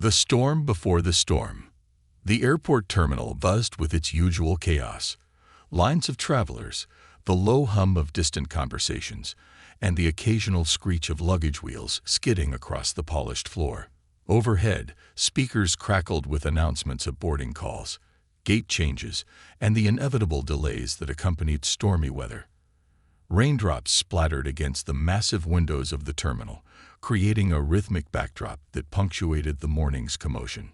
The storm before the storm. The airport terminal buzzed with its usual chaos. Lines of travelers, the low hum of distant conversations, and the occasional screech of luggage wheels skidding across the polished floor. Overhead, speakers crackled with announcements of boarding calls, gate changes, and the inevitable delays that accompanied stormy weather. Raindrops splattered against the massive windows of the terminal, creating a rhythmic backdrop that punctuated the morning's commotion.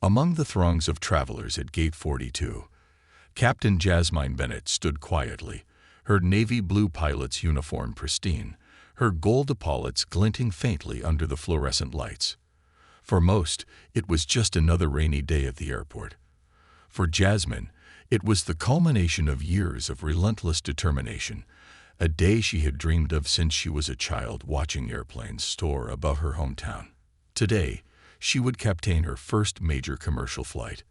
Among the throngs of travelers at Gate 42, Captain Jasmine Bennett stood quietly, her navy blue pilot's uniform pristine, her gold epaulets glinting faintly under the fluorescent lights. For most, it was just another rainy day at the airport. For Jasmine, it was the culmination of years of relentless determination, a day she had dreamed of since she was a child watching airplanes soar above her hometown. Today, she would captain her first major commercial flight.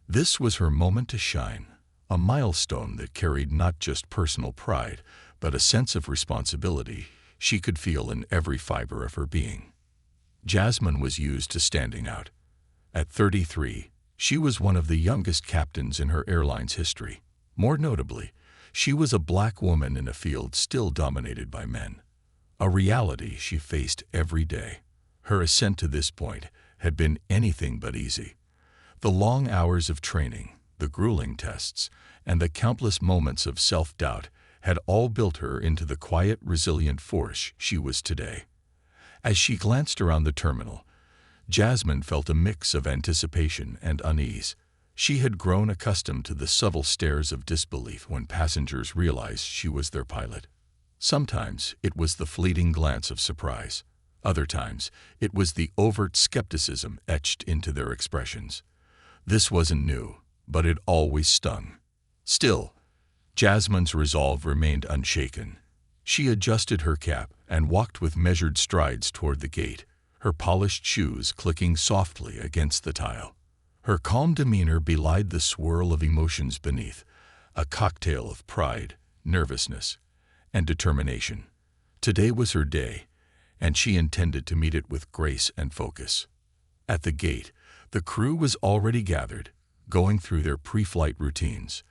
This was her moment to shine, a milestone that carried not just personal pride, but a sense of responsibility she could feel in every fiber of her being. Jasmine was used to standing out. At 33, she was one of the youngest captains in her airline's history. More notably, she was a black woman in a field still dominated by men, a reality she faced every day. Her ascent to this point had been anything but easy. The long hours of training, the grueling tests, and the countless moments of self-doubt had all built her into the quiet, resilient force she was today. As she glanced around the terminal, Jasmine felt a mix of anticipation and unease. She had grown accustomed to the subtle stares of disbelief when passengers realized she was their pilot. Sometimes it was the fleeting glance of surprise. Other times it was the overt skepticism etched into their expressions. This wasn't new, but it always stung. Still, Jasmine's resolve remained unshaken. She adjusted her cap and walked with measured strides toward the gate, her polished shoes clicking softly against the tile. Her calm demeanor belied the swirl of emotions beneath, a cocktail of pride, nervousness, and determination. Today was her day, and she intended to meet it with grace and focus. At the gate, the crew was already gathered, going through their pre-flight routines.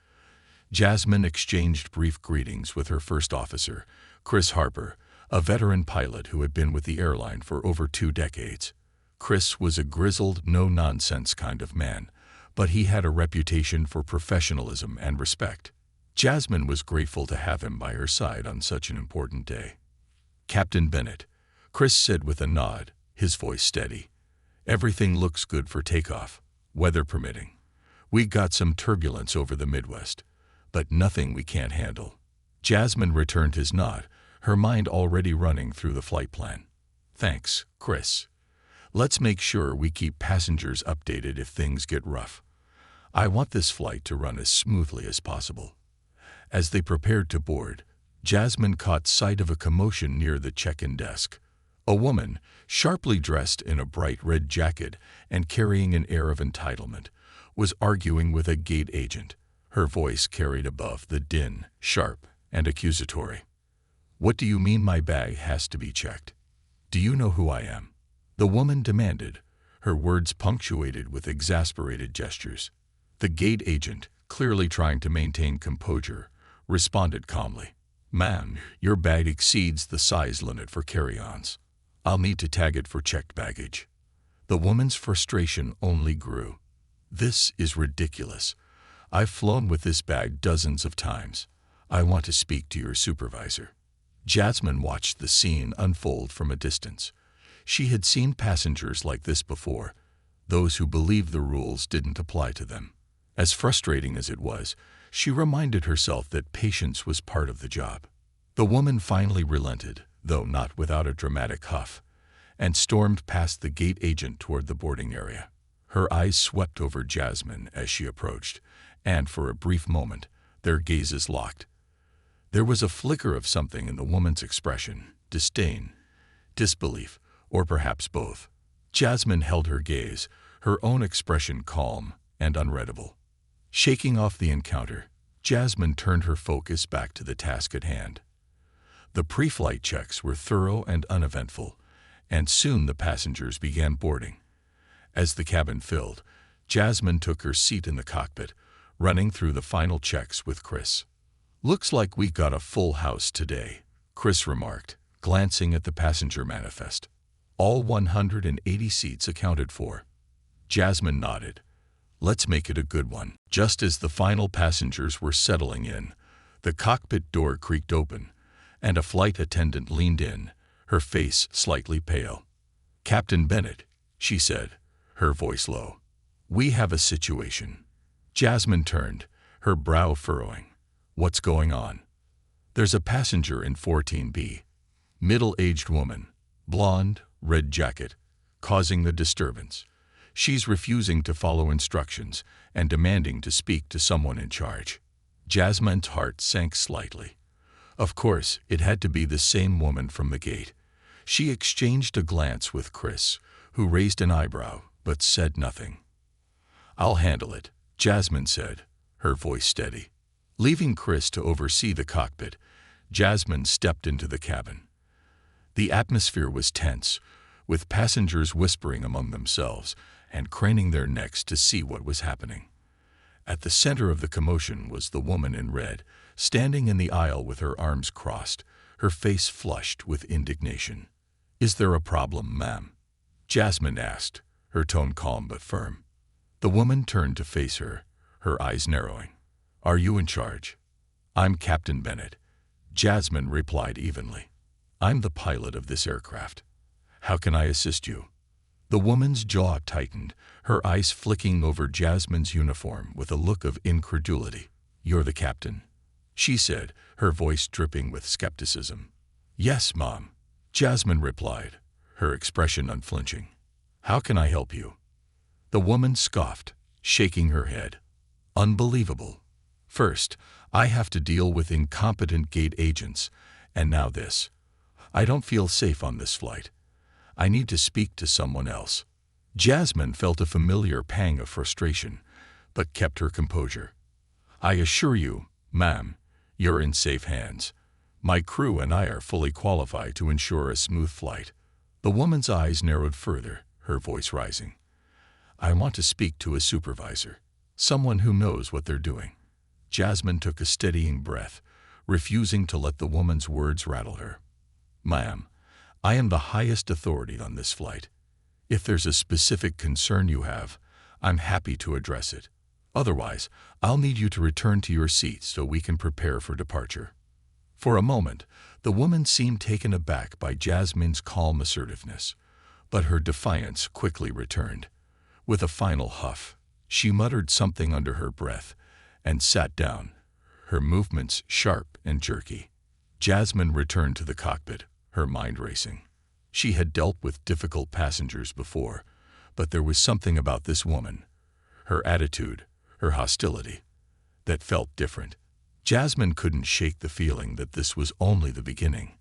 Jasmine exchanged brief greetings with her first officer, Chris Harper, a veteran pilot who had been with the airline for over 2 decades. Chris was a grizzled, no-nonsense kind of man, but he had a reputation for professionalism and respect. Jasmine was grateful to have him by her side on such an important day. "Captain Bennett," Chris said with a nod, his voice steady. "Everything looks good for takeoff, weather permitting. We got some turbulence over the Midwest, but nothing we can't handle." Jasmine returned his nod, her mind already running through the flight plan. "Thanks, Chris. Let's make sure we keep passengers updated if things get rough. I want this flight to run as smoothly as possible." As they prepared to board, Jasmine caught sight of a commotion near the check-in desk. A woman, sharply dressed in a bright red jacket and carrying an air of entitlement, was arguing with a gate agent. Her voice carried above the din, sharp and accusatory. "What do you mean my bag has to be checked? Do you know who I am?" the woman demanded, her words punctuated with exasperated gestures. The gate agent, clearly trying to maintain composure, responded calmly. "Ma'am, your bag exceeds the size limit for carry-ons. I'll need to tag it for checked baggage." The woman's frustration only grew. "This is ridiculous. I've flown with this bag dozens of times. I want to speak to your supervisor." Jasmine watched the scene unfold from a distance. She had seen passengers like this before, those who believed the rules didn't apply to them. As frustrating as it was, she reminded herself that patience was part of the job. The woman finally relented, though not without a dramatic huff, and stormed past the gate agent toward the boarding area. Her eyes swept over Jasmine as she approached, and for a brief moment, their gazes locked. There was a flicker of something in the woman's expression, disdain, disbelief, or perhaps both. Jasmine held her gaze, her own expression calm and unreadable. Shaking off the encounter, Jasmine turned her focus back to the task at hand. The pre-flight checks were thorough and uneventful, and soon the passengers began boarding. As the cabin filled, Jasmine took her seat in the cockpit, running through the final checks with Chris. "Looks like we got a full house today," Chris remarked, glancing at the passenger manifest. "All 180 seats accounted for." Jasmine nodded. "Let's make it a good one." Just as the final passengers were settling in, the cockpit door creaked open, and a flight attendant leaned in, her face slightly pale. "Captain Bennett," she said, her voice low. "We have a situation." Jasmine turned, her brow furrowing. "What's going on?" "There's a passenger in 14B. Middle-aged woman, blonde, red jacket, causing the disturbance. She's refusing to follow instructions and demanding to speak to someone in charge." Jasmine's heart sank slightly. Of course, it had to be the same woman from the gate. She exchanged a glance with Chris, who raised an eyebrow but said nothing. "I'll handle it," Jasmine said, her voice steady. Leaving Chris to oversee the cockpit, Jasmine stepped into the cabin. The atmosphere was tense, with passengers whispering among themselves and craning their necks to see what was happening. At the center of the commotion was the woman in red, standing in the aisle with her arms crossed, her face flushed with indignation. "Is there a problem, ma'am?" Jasmine asked, her tone calm but firm. The woman turned to face her, her eyes narrowing. "Are you in charge?" "I'm Captain Bennett," Jasmine replied evenly. "I'm the pilot of this aircraft. How can I assist you?" The woman's jaw tightened, her eyes flicking over Jasmine's uniform with a look of incredulity. "You're the captain," she said, her voice dripping with skepticism. "Yes, Mom," Jasmine replied, her expression unflinching. "How can I help you?" The woman scoffed, shaking her head. "Unbelievable. First, I have to deal with incompetent gate agents, and now this. I don't feel safe on this flight. I need to speak to someone else." Jasmine felt a familiar pang of frustration, but kept her composure. "I assure you, ma'am, you're in safe hands. My crew and I are fully qualified to ensure a smooth flight." The woman's eyes narrowed further, her voice rising. "I want to speak to a supervisor, someone who knows what they're doing." Jasmine took a steadying breath, refusing to let the woman's words rattle her. "Ma'am, I am the highest authority on this flight. If there's a specific concern you have, I'm happy to address it. Otherwise, I'll need you to return to your seat so we can prepare for departure." For a moment, the woman seemed taken aback by Jasmine's calm assertiveness, but her defiance quickly returned. With a final huff, she muttered something under her breath and sat down, her movements sharp and jerky. Jasmine returned to the cockpit, her mind racing. She had dealt with difficult passengers before, but there was something about this woman, her attitude, her hostility, that felt different. Jasmine couldn't shake the feeling that this was only the beginning.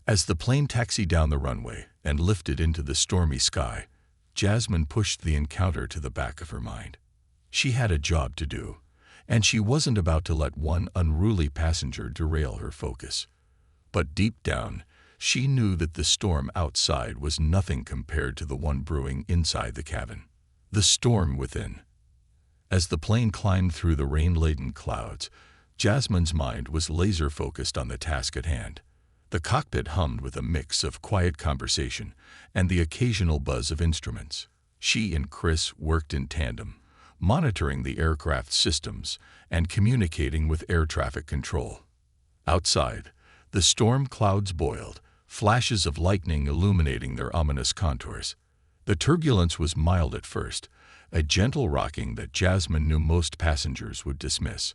As the plane taxied down the runway and lifted into the stormy sky, Jasmine pushed the encounter to the back of her mind. She had a job to do, and she wasn't about to let one unruly passenger derail her focus. But deep down, she knew that the storm outside was nothing compared to the one brewing inside the cabin. The storm within. As the plane climbed through the rain-laden clouds, Jasmine's mind was laser-focused on the task at hand. The cockpit hummed with a mix of quiet conversation and the occasional buzz of instruments. She and Chris worked in tandem, monitoring the aircraft's systems and communicating with air traffic control. Outside, the storm clouds boiled, flashes of lightning illuminating their ominous contours. The turbulence was mild at first, a gentle rocking that Jasmine knew most passengers would dismiss.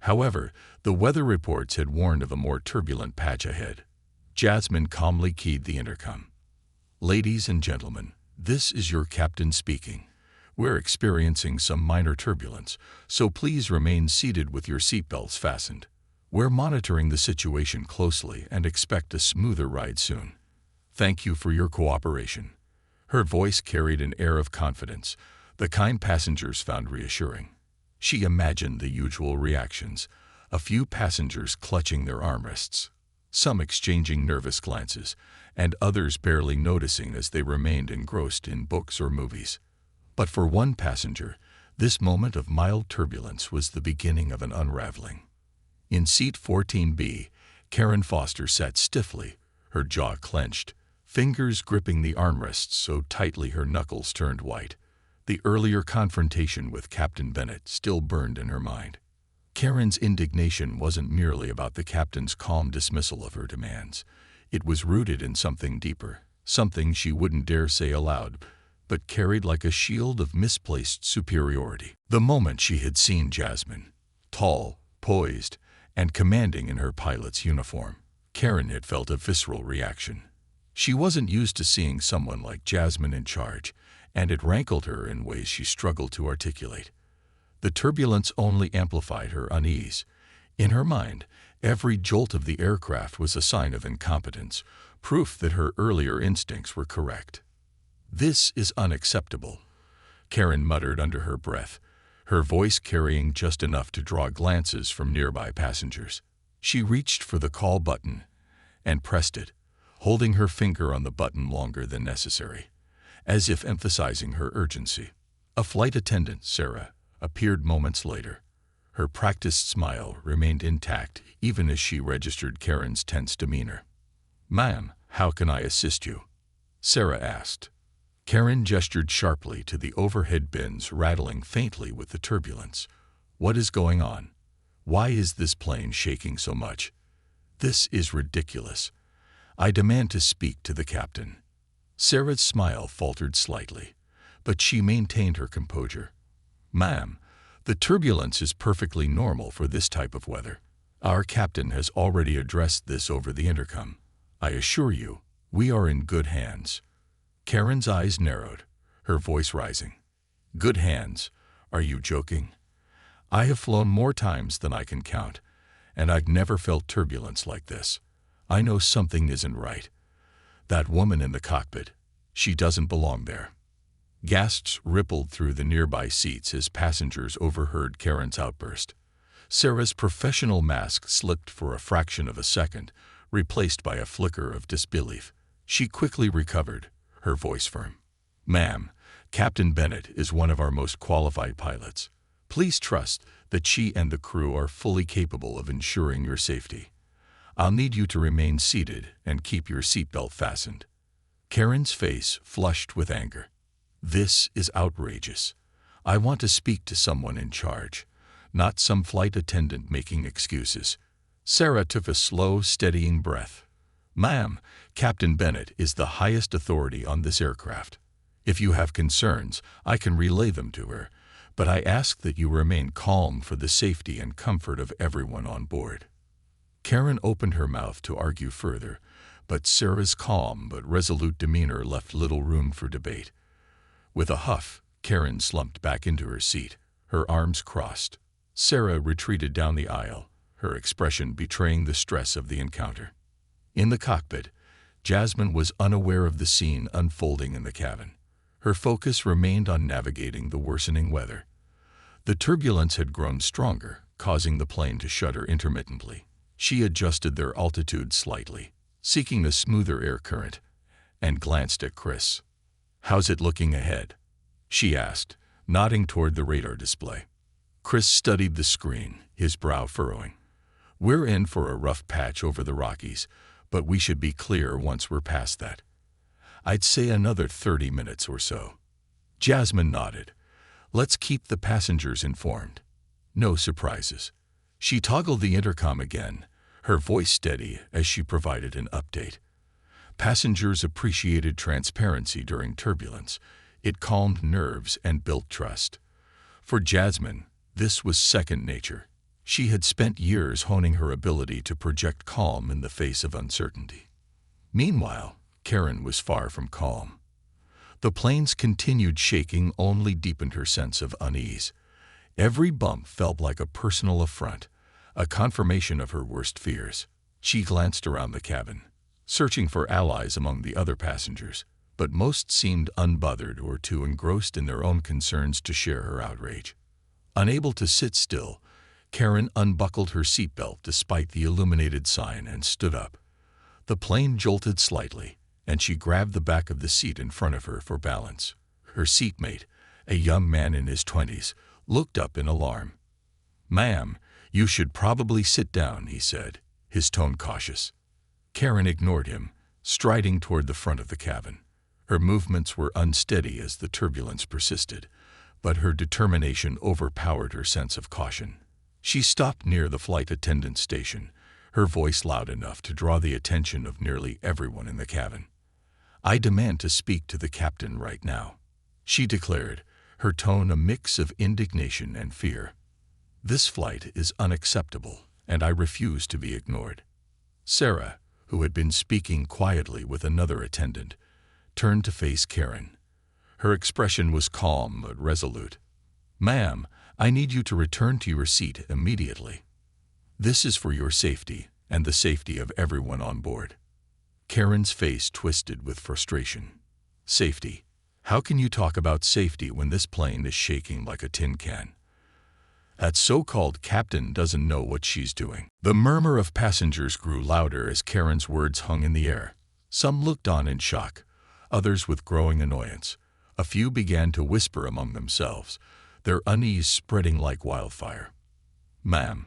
However, the weather reports had warned of a more turbulent patch ahead. Jasmine calmly keyed the intercom. "Ladies and gentlemen, this is your captain speaking. We're experiencing some minor turbulence, so please remain seated with your seatbelts fastened. We're monitoring the situation closely and expect a smoother ride soon. Thank you for your cooperation." Her voice carried an air of confidence, the kind passengers found reassuring. She imagined the usual reactions, a few passengers clutching their armrests, some exchanging nervous glances, and others barely noticing as they remained engrossed in books or movies. But for one passenger, this moment of mild turbulence was the beginning of an unraveling. In seat 14B, Karen Foster sat stiffly, her jaw clenched, fingers gripping the armrests so tightly her knuckles turned white. The earlier confrontation with Captain Bennett still burned in her mind. Karen's indignation wasn't merely about the captain's calm dismissal of her demands. It was rooted in something deeper, something she wouldn't dare say aloud, but carried like a shield of misplaced superiority. The moment she had seen Jasmine, tall, poised, and commanding in her pilot's uniform, Karen had felt a visceral reaction. She wasn't used to seeing someone like Jasmine in charge, and it rankled her in ways she struggled to articulate. The turbulence only amplified her unease. In her mind, every jolt of the aircraft was a sign of incompetence, proof that her earlier instincts were correct. "This is unacceptable," Karen muttered under her breath, her voice carrying just enough to draw glances from nearby passengers. She reached for the call button and pressed it, holding her finger on the button longer than necessary, as if emphasizing her urgency. A flight attendant, Sarah, appeared moments later. Her practiced smile remained intact even as she registered Karen's tense demeanor. "Ma'am, how can I assist you?" Sarah asked. Karen gestured sharply to the overhead bins rattling faintly with the turbulence. "What is going on? Why is this plane shaking so much? This is ridiculous. I demand to speak to the captain." Sarah's smile faltered slightly, but she maintained her composure. "Ma'am, the turbulence is perfectly normal for this type of weather. Our captain has already addressed this over the intercom. I assure you, we are in good hands." Karen's eyes narrowed, her voice rising. "Good hands? Are you joking? I have flown more times than I can count, and I've never felt turbulence like this. I know something isn't right. That woman in the cockpit, she doesn't belong there." Gasps rippled through the nearby seats as passengers overheard Karen's outburst. Sarah's professional mask slipped for a fraction of a second, replaced by a flicker of disbelief. She quickly recovered, her voice firm. "Ma'am, Captain Bennett is one of our most qualified pilots. Please trust that she and the crew are fully capable of ensuring your safety. I'll need you to remain seated and keep your seatbelt fastened." Karen's face flushed with anger. "This is outrageous. I want to speak to someone in charge, not some flight attendant making excuses." Sarah took a slow, steadying breath. "Ma'am, Captain Bennett is the highest authority on this aircraft. If you have concerns, I can relay them to her, but I ask that you remain calm for the safety and comfort of everyone on board." Karen opened her mouth to argue further, but Sarah's calm but resolute demeanor left little room for debate. With a huff, Karen slumped back into her seat, her arms crossed. Sarah retreated down the aisle, her expression betraying the stress of the encounter. In the cockpit, Jasmine was unaware of the scene unfolding in the cabin. Her focus remained on navigating the worsening weather. The turbulence had grown stronger, causing the plane to shudder intermittently. She adjusted their altitude slightly, seeking a smoother air current, and glanced at Chris. "How's it looking ahead?" she asked, nodding toward the radar display. Chris studied the screen, his brow furrowing. "We're in for a rough patch over the Rockies, but we should be clear once we're past that. I'd say another 30 minutes or so." Jasmine nodded. "Let's keep the passengers informed. No surprises." She toggled the intercom again, her voice steady as she provided an update. Passengers appreciated transparency during turbulence. It calmed nerves and built trust. For Jasmine, this was second nature. She had spent years honing her ability to project calm in the face of uncertainty. Meanwhile, Karen was far from calm. The plane's continued shaking only deepened her sense of unease. Every bump felt like a personal affront, a confirmation of her worst fears. She glanced around the cabin, searching for allies among the other passengers, but most seemed unbothered or too engrossed in their own concerns to share her outrage. Unable to sit still, Karen unbuckled her seatbelt despite the illuminated sign and stood up. The plane jolted slightly, and she grabbed the back of the seat in front of her for balance. Her seatmate, a young man in his 20s, looked up in alarm. "Ma'am, you should probably sit down," he said, his tone cautious. Karen ignored him, striding toward the front of the cabin. Her movements were unsteady as the turbulence persisted, but her determination overpowered her sense of caution. She stopped near the flight attendant station, her voice loud enough to draw the attention of nearly everyone in the cabin. "I demand to speak to the captain right now," she declared, her tone a mix of indignation and fear. "This flight is unacceptable, and I refuse to be ignored." Sarah, who had been speaking quietly with another attendant, turned to face Karen. Her expression was calm but resolute. "Ma'am, I need you to return to your seat immediately. This is for your safety and the safety of everyone on board." Karen's face twisted with frustration. "Safety? How can you talk about safety when this plane is shaking like a tin can? That so-called captain doesn't know what she's doing." The murmur of passengers grew louder as Karen's words hung in the air. Some looked on in shock, others with growing annoyance. A few began to whisper among themselves, their unease spreading like wildfire. "Ma'am,"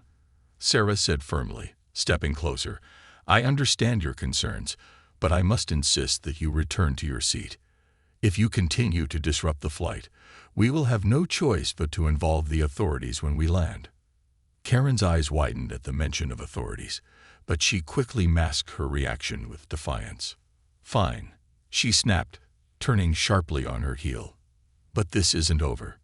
Sarah said firmly, stepping closer, "I understand your concerns, but I must insist that you return to your seat. If you continue to disrupt the flight, we will have no choice but to involve the authorities when we land." Karen's eyes widened at the mention of authorities, but she quickly masked her reaction with defiance. "Fine," she snapped, turning sharply on her heel. "But this isn't over."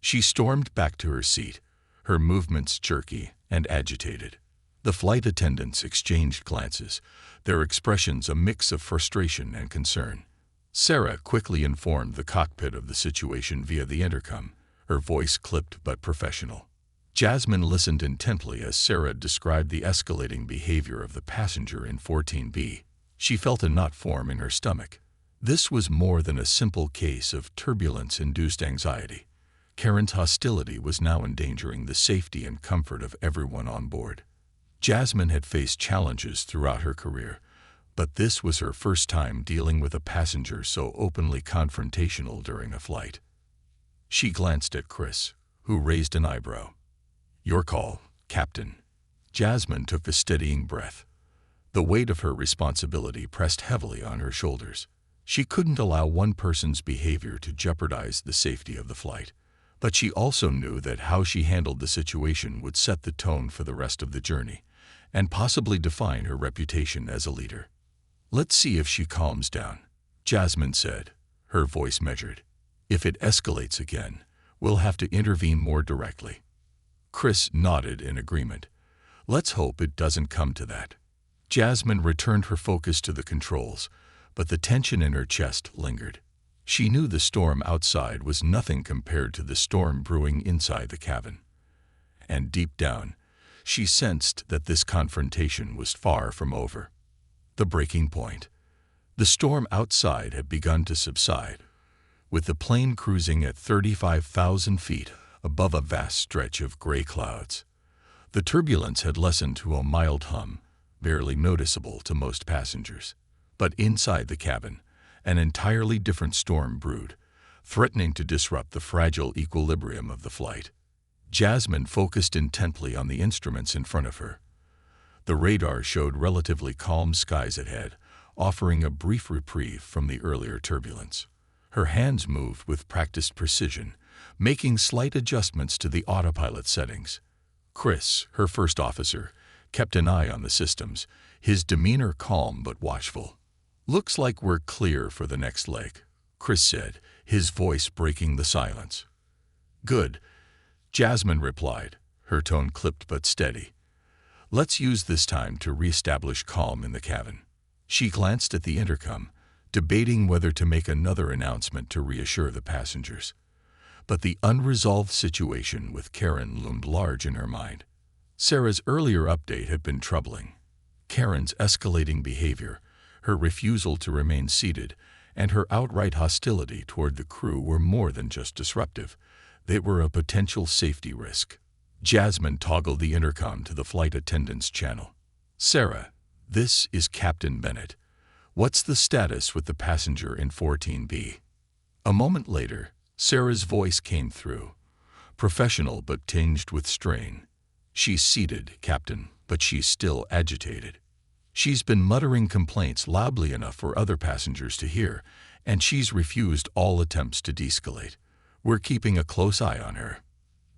She stormed back to her seat, her movements jerky and agitated. The flight attendants exchanged glances, their expressions a mix of frustration and concern. Sarah quickly informed the cockpit of the situation via the intercom, her voice clipped but professional. Jasmine listened intently as Sarah described the escalating behavior of the passenger in 14B. She felt a knot form in her stomach. This was more than a simple case of turbulence-induced anxiety. Karen's hostility was now endangering the safety and comfort of everyone on board. Jasmine had faced challenges throughout her career, but this was her first time dealing with a passenger so openly confrontational during a flight. She glanced at Chris, who raised an eyebrow. "Your call, Captain." Jasmine took a steadying breath. The weight of her responsibility pressed heavily on her shoulders. She couldn't allow one person's behavior to jeopardize the safety of the flight, but she also knew that how she handled the situation would set the tone for the rest of the journey, and possibly define her reputation as a leader. "Let's see if she calms down," Jasmine said, her voice measured. "If it escalates again, we'll have to intervene more directly." Chris nodded in agreement. "Let's hope it doesn't come to that." Jasmine returned her focus to the controls, but the tension in her chest lingered. She knew the storm outside was nothing compared to the storm brewing inside the cabin. And deep down, she sensed that this confrontation was far from over. The breaking point. The storm outside had begun to subside, with the plane cruising at 35,000 feet above a vast stretch of gray clouds. The turbulence had lessened to a mild hum, barely noticeable to most passengers. But inside the cabin, an entirely different storm brewed, threatening to disrupt the fragile equilibrium of the flight. Jasmine focused intently on the instruments in front of her. The radar showed relatively calm skies ahead, offering a brief reprieve from the earlier turbulence. Her hands moved with practiced precision, making slight adjustments to the autopilot settings. Chris, her first officer, kept an eye on the systems, his demeanor calm but watchful. "Looks like we're clear for the next leg," Chris said, his voice breaking the silence. "Good," Jasmine replied, her tone clipped but steady. "Let's use this time to reestablish calm in the cabin." She glanced at the intercom, debating whether to make another announcement to reassure the passengers. But the unresolved situation with Karen loomed large in her mind. Sarah's earlier update had been troubling. Karen's escalating behavior, her refusal to remain seated, and her outright hostility toward the crew were more than just disruptive. They were a potential safety risk. Jasmine toggled the intercom to the flight attendant's channel. "Sarah, this is Captain Bennett. What's the status with the passenger in 14B?" A moment later, Sarah's voice came through, professional but tinged with strain. "She's seated, Captain, but she's still agitated. She's been muttering complaints loudly enough for other passengers to hear, and she's refused all attempts to de-escalate. We're keeping a close eye on her."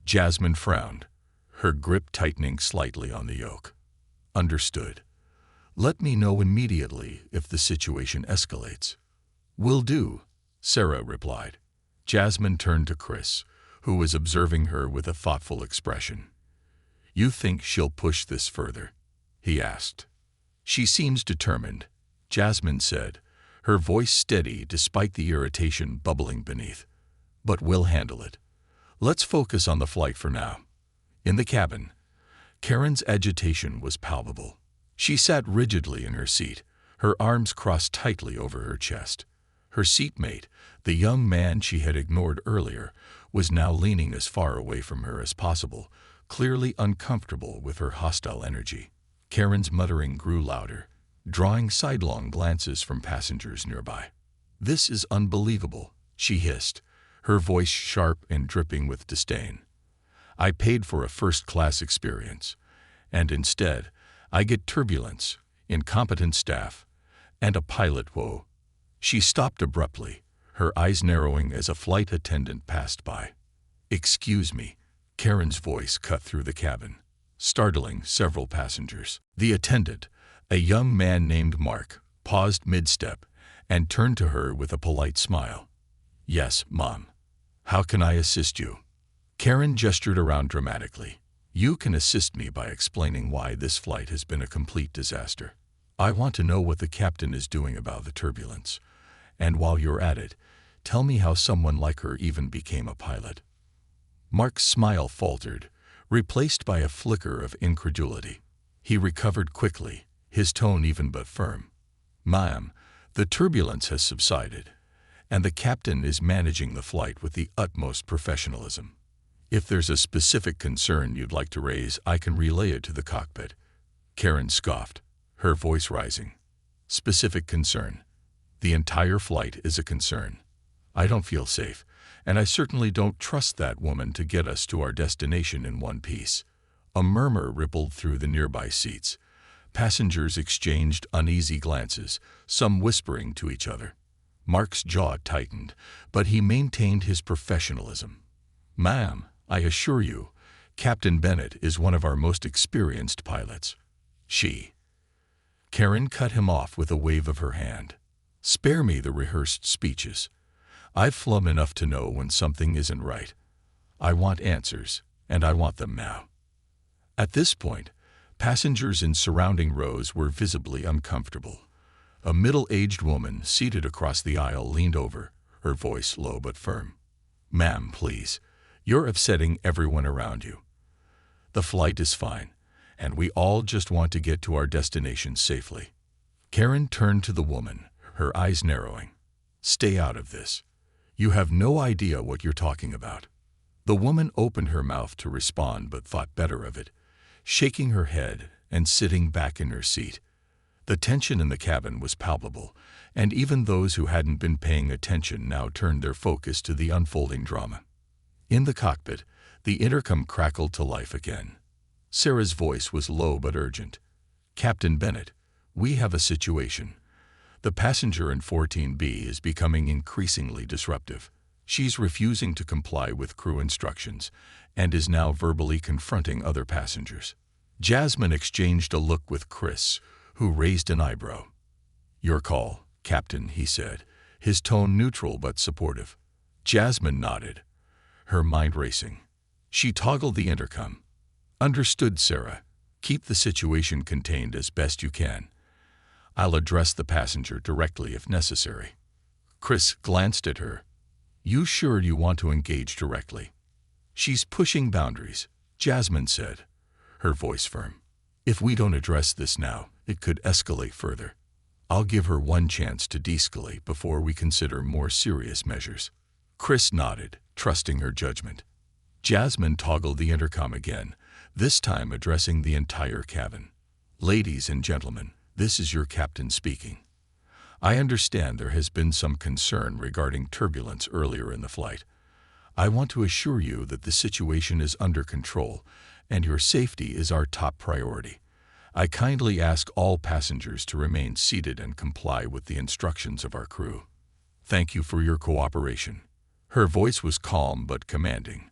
Jasmine frowned, her grip tightening slightly on the yoke. "Understood. Let me know immediately if the situation escalates." "Will do," Sarah replied. Jasmine turned to Chris, who was observing her with a thoughtful expression. "You think she'll push this further?" he asked. "She seems determined," Jasmine said, her voice steady despite the irritation bubbling beneath. "But we'll handle it. Let's focus on the flight for now." In the cabin, Karen's agitation was palpable. She sat rigidly in her seat, her arms crossed tightly over her chest. Her seatmate, the young man she had ignored earlier, was now leaning as far away from her as possible, clearly uncomfortable with her hostile energy. Karen's muttering grew louder, drawing sidelong glances from passengers nearby. "This is unbelievable," she hissed, her voice sharp and dripping with disdain. "I paid for a first-class experience, and instead, I get turbulence, incompetent staff, and a pilot woe." She stopped abruptly, her eyes narrowing as a flight attendant passed by. "Excuse me," Karen's voice cut through the cabin, startling several passengers. The attendant, a young man named Mark, paused mid-step and turned to her with a polite smile. "Yes, Mom. How can I assist you?" Karen gestured around dramatically. "You can assist me by explaining why this flight has been a complete disaster. I want to know what the captain is doing about the turbulence. And while you're at it, tell me how someone like her even became a pilot." Mark's smile faltered, replaced by a flicker of incredulity. He recovered quickly, his tone even but firm. "Ma'am, the turbulence has subsided, and the captain is managing the flight with the utmost professionalism. If there's a specific concern you'd like to raise, I can relay it to the cockpit." Karen scoffed, her voice rising. "Specific concern? The entire flight is a concern. I don't feel safe, and I certainly don't trust that woman to get us to our destination in one piece." A murmur rippled through the nearby seats. Passengers exchanged uneasy glances, some whispering to each other. Mark's jaw tightened, but he maintained his professionalism. "Ma'am, I assure you, Captain Bennett is one of our most experienced pilots." Karen cut him off with a wave of her hand. "Spare me the rehearsed speeches. I've flown enough to know when something isn't right. I want answers, and I want them now." At this point, passengers in surrounding rows were visibly uncomfortable. A middle-aged woman seated across the aisle leaned over, her voice low but firm. "Ma'am, please. You're upsetting everyone around you. The flight is fine, and we all just want to get to our destination safely." Karen turned to the woman, her eyes narrowing. "Stay out of this. You have no idea what you're talking about." The woman opened her mouth to respond but thought better of it, shaking her head and sitting back in her seat. The tension in the cabin was palpable, and even those who hadn't been paying attention now turned their focus to the unfolding drama. In the cockpit, the intercom crackled to life again. Sarah's voice was low but urgent. "Captain Bennett, we have a situation. The passenger in 14B is becoming increasingly disruptive. She's refusing to comply with crew instructions and is now verbally confronting other passengers." Jasmine exchanged a look with Chris, who raised an eyebrow. "Your call, Captain," he said, his tone neutral but supportive. Jasmine nodded, her mind racing. She toggled the intercom. "Understood, Sarah. Keep the situation contained as best you can. I'll address the passenger directly if necessary." Chris glanced at her. "You sure you want to engage directly?" "She's pushing boundaries," Jasmine said, her voice firm. "If we don't address this now, it could escalate further. I'll give her one chance to de-escalate before we consider more serious measures." Chris nodded, trusting her judgment. Jasmine toggled the intercom again, this time addressing the entire cabin. "Ladies and gentlemen, this is your captain speaking. I understand there has been some concern regarding turbulence earlier in the flight. I want to assure you that the situation is under control, and your safety is our top priority. I kindly ask all passengers to remain seated and comply with the instructions of our crew. Thank you for your cooperation." Her voice was calm but commanding,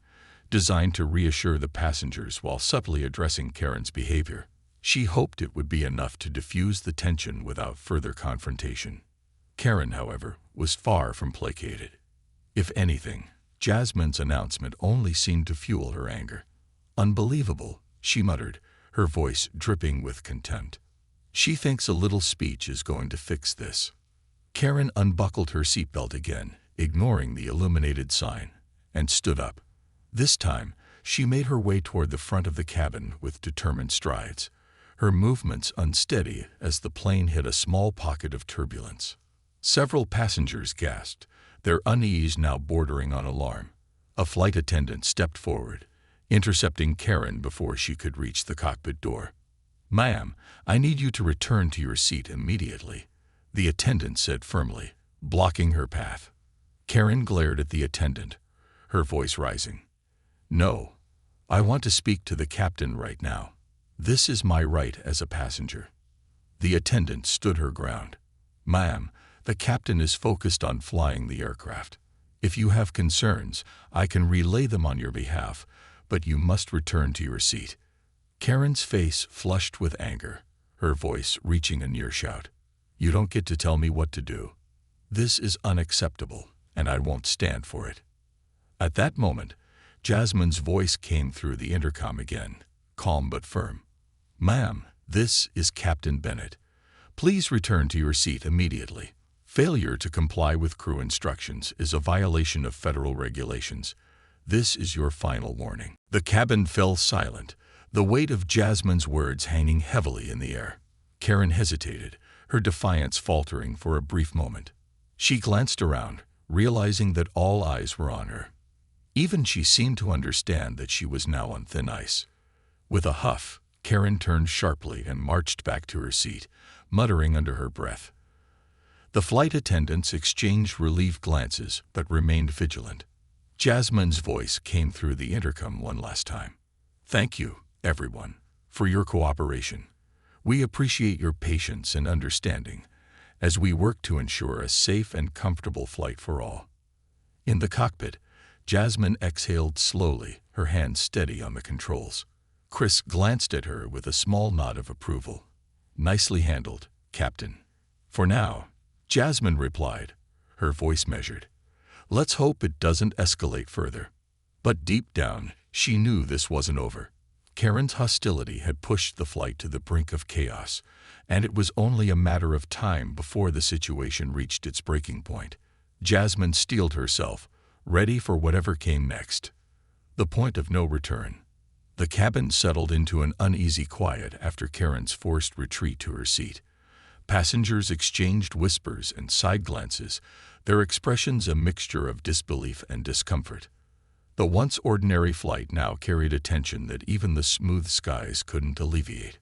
designed to reassure the passengers while subtly addressing Karen's behavior. She hoped it would be enough to diffuse the tension without further confrontation. Karen, however, was far from placated. If anything, Jasmine's announcement only seemed to fuel her anger. "Unbelievable," she muttered, her voice dripping with contempt. "She thinks a little speech is going to fix this." Karen unbuckled her seatbelt again, ignoring the illuminated sign, and stood up. This time, she made her way toward the front of the cabin with determined strides, her movements unsteady as the plane hit a small pocket of turbulence. Several passengers gasped, their unease now bordering on alarm. A flight attendant stepped forward, intercepting Karen before she could reach the cockpit door. "Ma'am, I need you to return to your seat immediately," the attendant said firmly, blocking her path. Karen glared at the attendant, her voice rising. "No, I want to speak to the captain right now. This is my right as a passenger." The attendant stood her ground. "Ma'am, the captain is focused on flying the aircraft. If you have concerns, I can relay them on your behalf, but you must return to your seat." Karen's face flushed with anger, her voice reaching a near shout. "You don't get to tell me what to do. This is unacceptable, and I won't stand for it." At that moment, Jasmine's voice came through the intercom again, calm but firm. "Ma'am, this is Captain Bennett. Please return to your seat immediately. Failure to comply with crew instructions is a violation of federal regulations. This is your final warning." The cabin fell silent, the weight of Jasmine's words hanging heavily in the air. Karen hesitated, her defiance faltering for a brief moment. She glanced around, realizing that all eyes were on her. Even she seemed to understand that she was now on thin ice. With a huff, Karen turned sharply and marched back to her seat, muttering under her breath. The flight attendants exchanged relieved glances but remained vigilant. Jasmine's voice came through the intercom one last time. "Thank you, everyone, for your cooperation. We appreciate your patience and understanding as we work to ensure a safe and comfortable flight for all." In the cockpit, Jasmine exhaled slowly, her hands steady on the controls. Chris glanced at her with a small nod of approval. "Nicely handled, Captain." "For now," Jasmine replied, her voice measured. "Let's hope it doesn't escalate further." But deep down, she knew this wasn't over. Karen's hostility had pushed the flight to the brink of chaos, and it was only a matter of time before the situation reached its breaking point. Jasmine steeled herself, ready for whatever came next. The point of no return. The cabin settled into an uneasy quiet after Karen's forced retreat to her seat. Passengers exchanged whispers and side glances, their expressions a mixture of disbelief and discomfort. The once ordinary flight now carried a tension that even the smooth skies couldn't alleviate.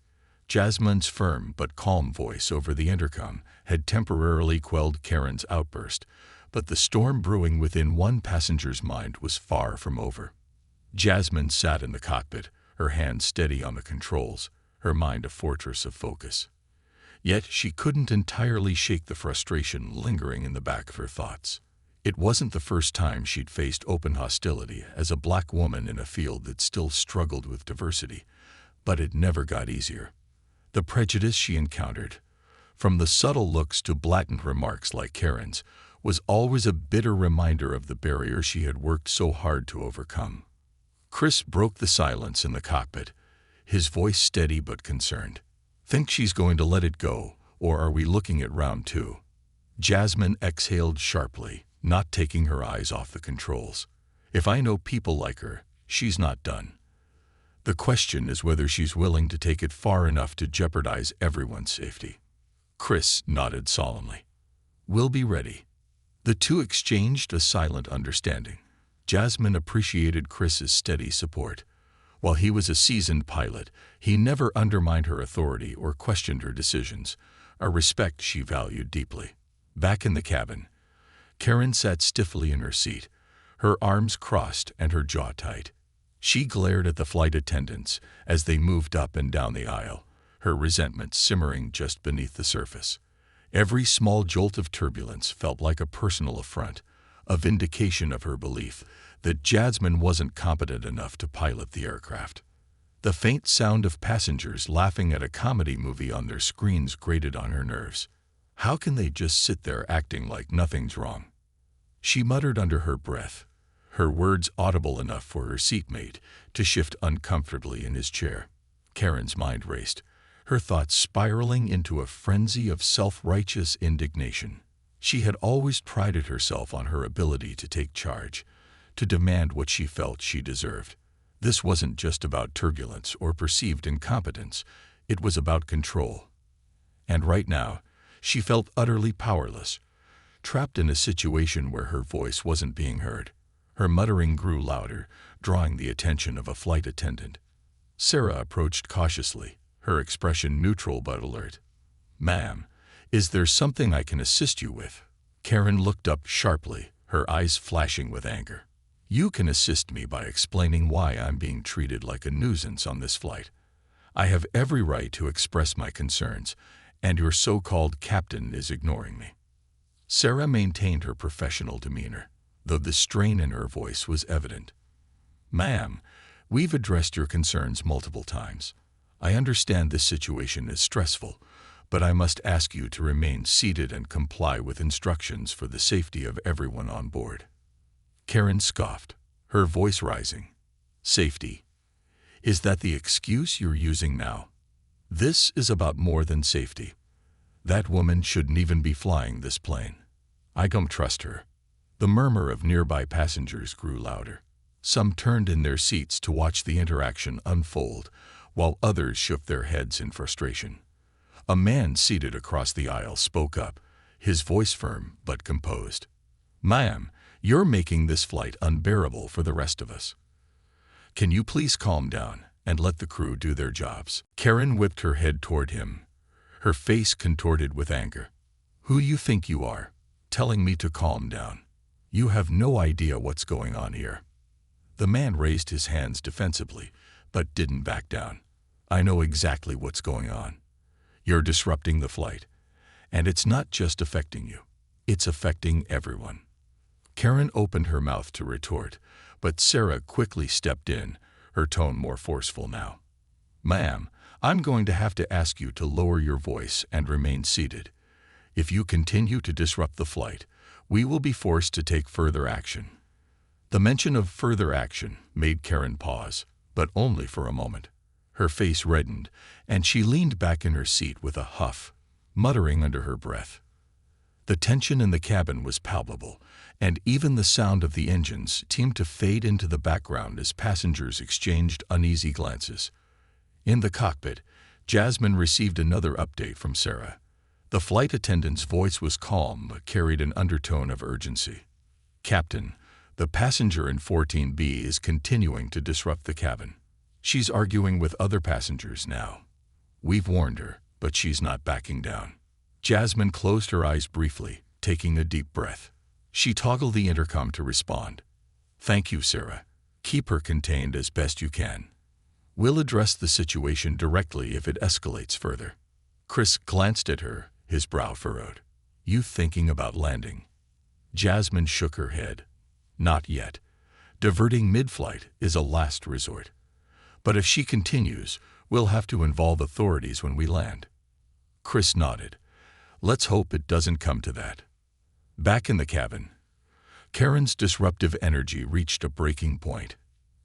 Jasmine's firm but calm voice over the intercom had temporarily quelled Karen's outburst, but the storm brewing within one passenger's mind was far from over. Jasmine sat in the cockpit, her hands steady on the controls, her mind a fortress of focus. Yet she couldn't entirely shake the frustration lingering in the back of her thoughts. It wasn't the first time she'd faced open hostility as a black woman in a field that still struggled with diversity, but it never got easier. The prejudice she encountered, from the subtle looks to blatant remarks like Karen's, was always a bitter reminder of the barrier she had worked so hard to overcome. Chris broke the silence in the cockpit, his voice steady but concerned. "Think she's going to let it go, or are we looking at round two?" Jasmine exhaled sharply, not taking her eyes off the controls. "If I know people like her, she's not done. The question is whether she's willing to take it far enough to jeopardize everyone's safety." Chris nodded solemnly. "We'll be ready." The two exchanged a silent understanding. Jasmine appreciated Chris's steady support. While he was a seasoned pilot, he never undermined her authority or questioned her decisions, a respect she valued deeply. Back in the cabin, Karen sat stiffly in her seat, her arms crossed and her jaw tight. She glared at the flight attendants as they moved up and down the aisle, her resentment simmering just beneath the surface. Every small jolt of turbulence felt like a personal affront, a vindication of her belief that Jasmine wasn't competent enough to pilot the aircraft. The faint sound of passengers laughing at a comedy movie on their screens grated on her nerves. How can they just sit there acting like nothing's wrong? She muttered under her breath, her words audible enough for her seatmate to shift uncomfortably in his chair. Karen's mind raced, her thoughts spiraling into a frenzy of self-righteous indignation. She had always prided herself on her ability to take charge, to demand what she felt she deserved. This wasn't just about turbulence or perceived incompetence, it was about control. And right now, she felt utterly powerless, trapped in a situation where her voice wasn't being heard. Her muttering grew louder, drawing the attention of a flight attendant. Sarah approached cautiously, her expression neutral but alert. "Ma'am, is there something I can assist you with?" Karen looked up sharply, her eyes flashing with anger. "You can assist me by explaining why I'm being treated like a nuisance on this flight. I have every right to express my concerns, and your so-called captain is ignoring me." Sarah maintained her professional demeanor, though the strain in her voice was evident. "Ma'am, we've addressed your concerns multiple times. I understand this situation is stressful, but I must ask you to remain seated and comply with instructions for the safety of everyone on board." Karen scoffed, her voice rising. "Safety? Is that the excuse you're using now? This is about more than safety. That woman shouldn't even be flying this plane. I don't trust her." The murmur of nearby passengers grew louder. Some turned in their seats to watch the interaction unfold, while others shook their heads in frustration. A man seated across the aisle spoke up, his voice firm but composed. "Ma'am, you're making this flight unbearable for the rest of us. Can you please calm down and let the crew do their jobs?" Karen whipped her head toward him, her face contorted with anger. "Who you think you are, telling me to calm down? You have no idea what's going on here." The man raised his hands defensively, but didn't back down. "I know exactly what's going on. You're disrupting the flight, and it's not just affecting you. It's affecting everyone." Karen opened her mouth to retort, but Sarah quickly stepped in, her tone more forceful now. "Ma'am, I'm going to have to ask you to lower your voice and remain seated. If you continue to disrupt the flight, we will be forced to take further action." The mention of further action made Karen pause, but only for a moment. Her face reddened, and she leaned back in her seat with a huff, muttering under her breath. The tension in the cabin was palpable, and even the sound of the engines seemed to fade into the background as passengers exchanged uneasy glances. In the cockpit, Jasmine received another update from Sarah. The flight attendant's voice was calm but carried an undertone of urgency. "Captain, the passenger in 14B is continuing to disrupt the cabin. She's arguing with other passengers now. We've warned her, but she's not backing down." Jasmine closed her eyes briefly, taking a deep breath. She toggled the intercom to respond. "Thank you, Sarah. Keep her contained as best you can. We'll address the situation directly if it escalates further." Chris glanced at her, his brow furrowed. "You thinking about landing?" Jasmine shook her head. "Not yet. Diverting mid-flight is a last resort. But if she continues, we'll have to involve authorities when we land." Chris nodded. "Let's hope it doesn't come to that." Back in the cabin, Karen's disruptive energy reached a breaking point.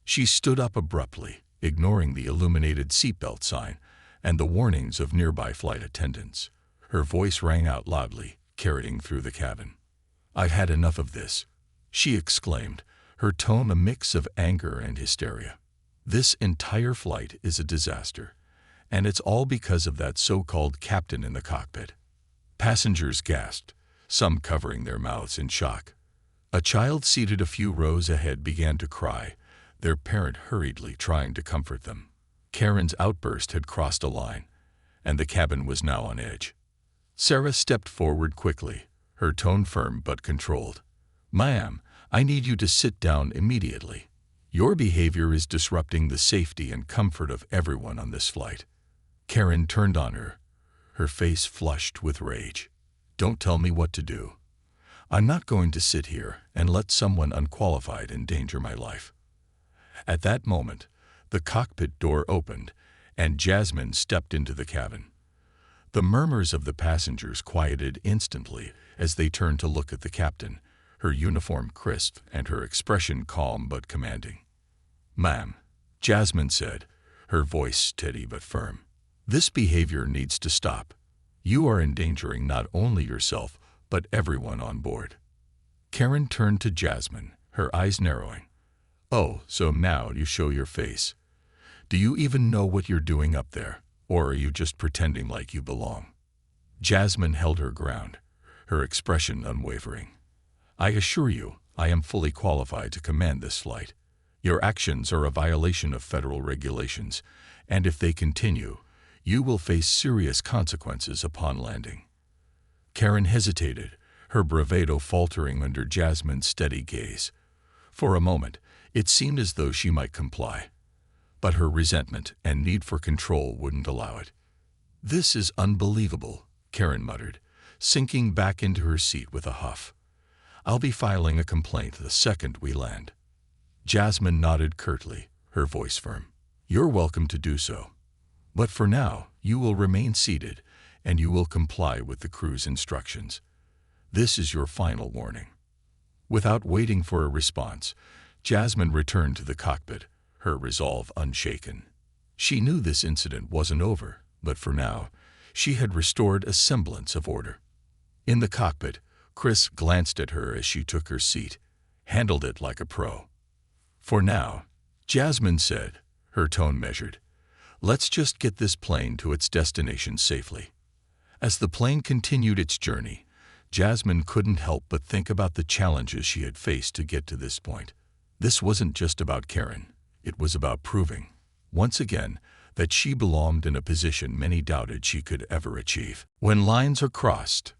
She stood up abruptly, ignoring the illuminated seatbelt sign and the warnings of nearby flight attendants. Her voice rang out loudly, carrying through the cabin. "I've had enough of this," she exclaimed, her tone a mix of anger and hysteria. "This entire flight is a disaster, and it's all because of that so-called captain in the cockpit." Passengers gasped, some covering their mouths in shock. A child seated a few rows ahead began to cry, their parent hurriedly trying to comfort them. Karen's outburst had crossed a line, and the cabin was now on edge. Sarah stepped forward quickly, her tone firm but controlled. "Ma'am, I need you to sit down immediately. Your behavior is disrupting the safety and comfort of everyone on this flight." Karen turned on her, her face flushed with rage. "Don't tell me what to do. I'm not going to sit here and let someone unqualified endanger my life." At that moment, the cockpit door opened, and Jasmine stepped into the cabin. The murmurs of the passengers quieted instantly as they turned to look at the captain, her uniform crisp and her expression calm but commanding. "Ma'am," Jasmine said, her voice steady but firm, "this behavior needs to stop. You are endangering not only yourself, but everyone on board." Karen turned to Jasmine, her eyes narrowing. "Oh, so now you show your face. Do you even know what you're doing up there, or are you just pretending like you belong?" Jasmine held her ground, her expression unwavering. "I assure you, I am fully qualified to command this flight. Your actions are a violation of federal regulations, and if they continue, you will face serious consequences upon landing." Karen hesitated, her bravado faltering under Jasmine's steady gaze. For a moment, it seemed as though she might comply, but her resentment and need for control wouldn't allow it. "This is unbelievable," Karen muttered, sinking back into her seat with a huff. "I'll be filing a complaint the second we land." Jasmine nodded curtly, her voice firm. "You're welcome to do so. But for now, you will remain seated, and you will comply with the crew's instructions. This is your final warning." Without waiting for a response, Jasmine returned to the cockpit, her resolve unshaken. She knew this incident wasn't over, but for now, she had restored a semblance of order. In the cockpit, Chris glanced at her as she took her seat, handled it like a pro. "For now," Jasmine said, her tone measured, "let's just get this plane to its destination safely." As the plane continued its journey, Jasmine couldn't help but think about the challenges she had faced to get to this point. This wasn't just about Karen. It was about proving, once again, that she belonged in a position many doubted she could ever achieve. When lines are crossed,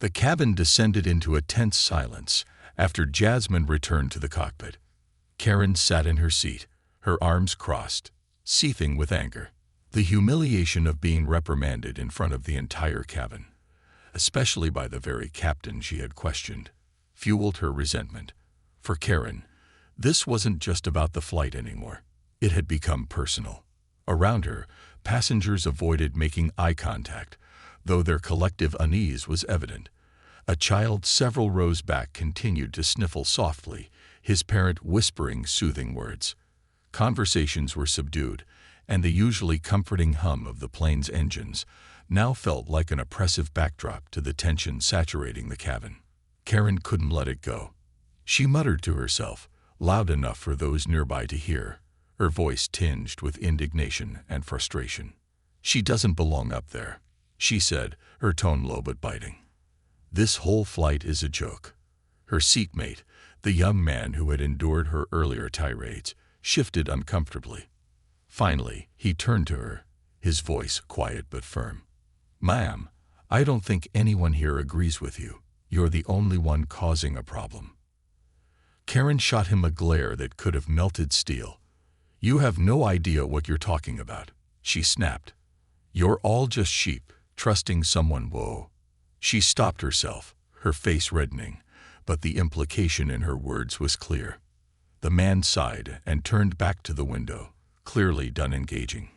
the cabin descended into a tense silence after Jasmine returned to the cockpit. Karen sat in her seat, her arms crossed, seething with anger. The humiliation of being reprimanded in front of the entire cabin, especially by the very captain she had questioned, fueled her resentment. For Karen, this wasn't just about the flight anymore. It had become personal. Around her, passengers avoided making eye contact, though their collective unease was evident. A child several rows back continued to sniffle softly, his parent whispering soothing words. Conversations were subdued, and the usually comforting hum of the plane's engines now felt like an oppressive backdrop to the tension saturating the cabin. Karen couldn't let it go. She muttered to herself, loud enough for those nearby to hear, her voice tinged with indignation and frustration. "She doesn't belong up there," she said, her tone low but biting. "This whole flight is a joke." Her seatmate, the young man who had endured her earlier tirades, shifted uncomfortably. Finally, he turned to her, his voice quiet but firm. "Ma'am, I don't think anyone here agrees with you. You're the only one causing a problem." Karen shot him a glare that could have melted steel. "You have no idea what you're talking about," she snapped. "You're all just sheep, trusting someone." Whoa. She stopped herself, her face reddening, but the implication in her words was clear. The man sighed and turned back to the window, clearly done engaging.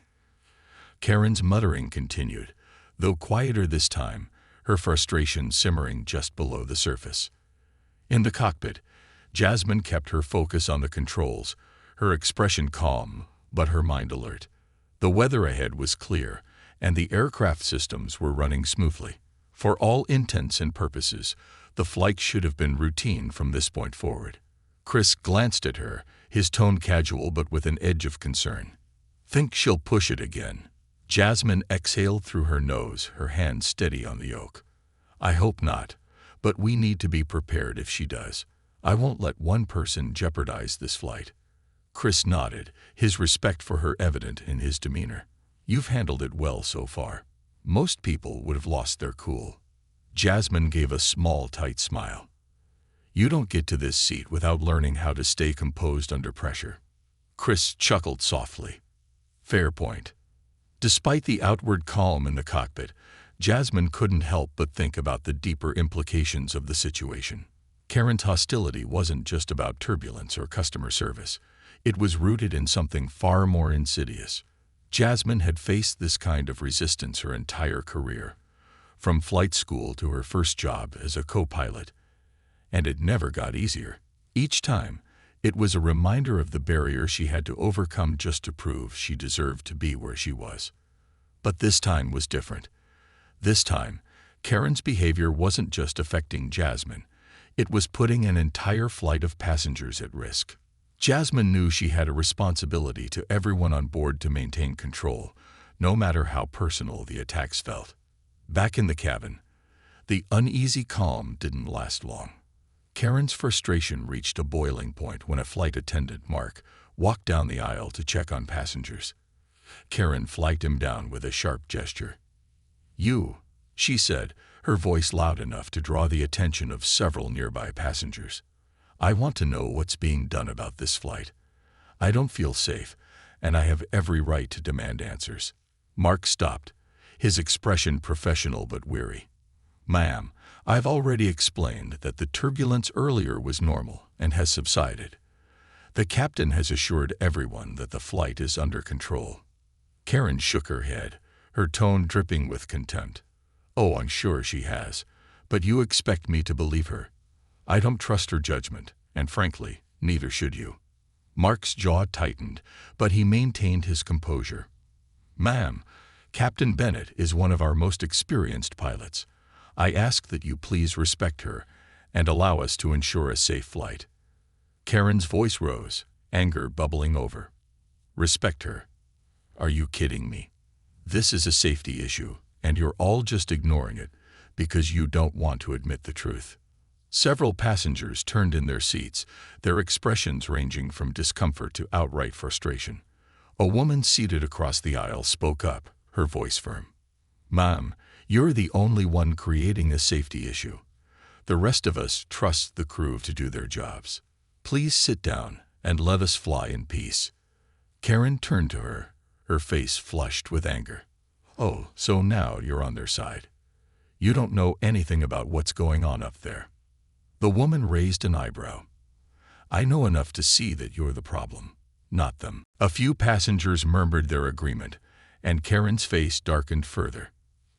Karen's muttering continued, though quieter this time, her frustration simmering just below the surface. In the cockpit, Jasmine kept her focus on the controls, her expression calm, but her mind alert. The weather ahead was clear, and the aircraft systems were running smoothly. For all intents and purposes, the flight should have been routine from this point forward. Chris glanced at her, his tone casual but with an edge of concern. "Think she'll push it again?" Jasmine exhaled through her nose, her hand steady on the yoke. "I hope not, but we need to be prepared if she does. I won't let one person jeopardize this flight." Chris nodded, his respect for her evident in his demeanor. "You've handled it well so far. Most people would have lost their cool." Jasmine gave a small, tight smile. You don't get to this seat without learning how to stay composed under pressure. Chris chuckled softly. Fair point. Despite the outward calm in the cockpit, Jasmine couldn't help but think about the deeper implications of the situation. Karen's hostility wasn't just about turbulence or customer service. It was rooted in something far more insidious. Jasmine had faced this kind of resistance her entire career, from flight school to her first job as a co-pilot, and it never got easier. Each time, it was a reminder of the barrier she had to overcome just to prove she deserved to be where she was. But this time was different. This time, Karen's behavior wasn't just affecting Jasmine. It was putting an entire flight of passengers at risk. Jasmine knew she had a responsibility to everyone on board to maintain control, no matter how personal the attacks felt. Back in the cabin, the uneasy calm didn't last long. Karen's frustration reached a boiling point when a flight attendant, Mark, walked down the aisle to check on passengers. Karen flagged him down with a sharp gesture. "You," she said, her voice loud enough to draw the attention of several nearby passengers. "I want to know what's being done about this flight. I don't feel safe, and I have every right to demand answers." Mark stopped, his expression professional but weary. "Ma'am, I've already explained that the turbulence earlier was normal and has subsided. The captain has assured everyone that the flight is under control." Karen shook her head, her tone dripping with contempt. "Oh, I'm sure she has, but you expect me to believe her. I don't trust her judgment, and frankly, neither should you." Mark's jaw tightened, but he maintained his composure. "Ma'am, Captain Bennett is one of our most experienced pilots. I ask that you please respect her and allow us to ensure a safe flight." Karen's voice rose, anger bubbling over. "Respect her? Are you kidding me? This is a safety issue, and you're all just ignoring it because you don't want to admit the truth." Several passengers turned in their seats, their expressions ranging from discomfort to outright frustration. A woman seated across the aisle spoke up, her voice firm. "Ma'am, you're the only one creating a safety issue. The rest of us trust the crew to do their jobs. Please sit down and let us fly in peace." Karen turned to her, her face flushed with anger. "Oh, so now you're on their side. You don't know anything about what's going on up there." The woman raised an eyebrow. "I know enough to see that you're the problem, not them." A few passengers murmured their agreement, and Karen's face darkened further.